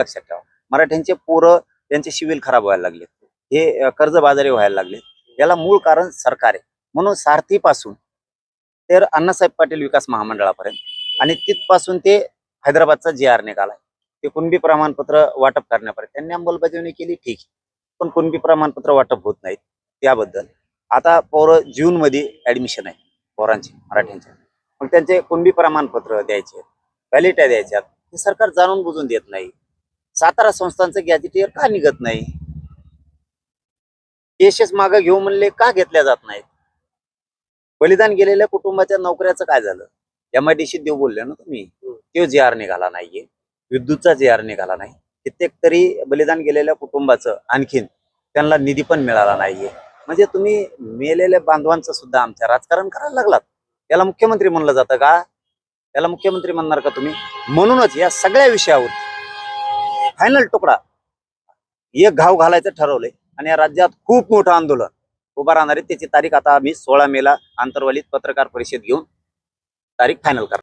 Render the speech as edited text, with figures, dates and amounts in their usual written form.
लक्षात ठेवा, मराठ्यांचे पोरं त्यांचे सिव्हिल खराब व्हायला लागले, हे कर्जबाजारी व्हायला लागले. याला मूळ कारण सरकार आहे. म्हणून सारथीपासून तर अण्णासाहेब पाटील विकास महामंडळापर्यंत आणि तिथपासून ते हैदराबादचा JR निघाला, ते कुणबी प्रमाणपत्र वाटप करण्यापर्यंत त्यांनी अंमलबजावणी केली, ठीक. पण कुणबी प्रमाणपत्र वाटप होत नाहीत. त्याबद्दल आता पोरं जूनमध्ये ऍडमिशन आहे पोरांचे मराठ्यांचे, मग त्यांचे कुणबी प्रमाणपत्र द्यायचे, व्हॅलिडिटी द्यायच्यात, हे सरकार जाणून बुजून देत नाही. सातारा संस्थांचं गॅजेटियर का निघत नाही? केसेस मागे घेऊ म्हणले का घेतल्या जात नाहीत? बलिदान गेलेल्या कुटुंबाच्या नोकऱ्याचं काय झालं? MIDC देऊ बोलले ना तुम्ही, तो JR निघाला नाहीये, विद्युतचा JR निघाला नाही. कित्येक तरी बलिदान गेलेल्या कुटुंबाचं आणखीन त्यांना निधी पण मिळाला नाहीये. म्हणजे तुम्ही मेलेल्या बांधवांचं सुद्धा आमच्या राजकारण करायला लागलात. याला मुख्यमंत्री म्हणलं जातं का? याला मुख्यमंत्री म्हणणार का तुम्ही? म्हणूनच या सगळ्या विषयावर फायनल तुकडा एक घाव घालायचं ठरवलंय आणि या राज्यात खूप मोठं आंदोलन उभा राहणार आहे. त्याची तारीख आता आम्ही 16 मेला आंतरवलीत पत्रकार परिषद घेऊन तारीख फायनल करणार.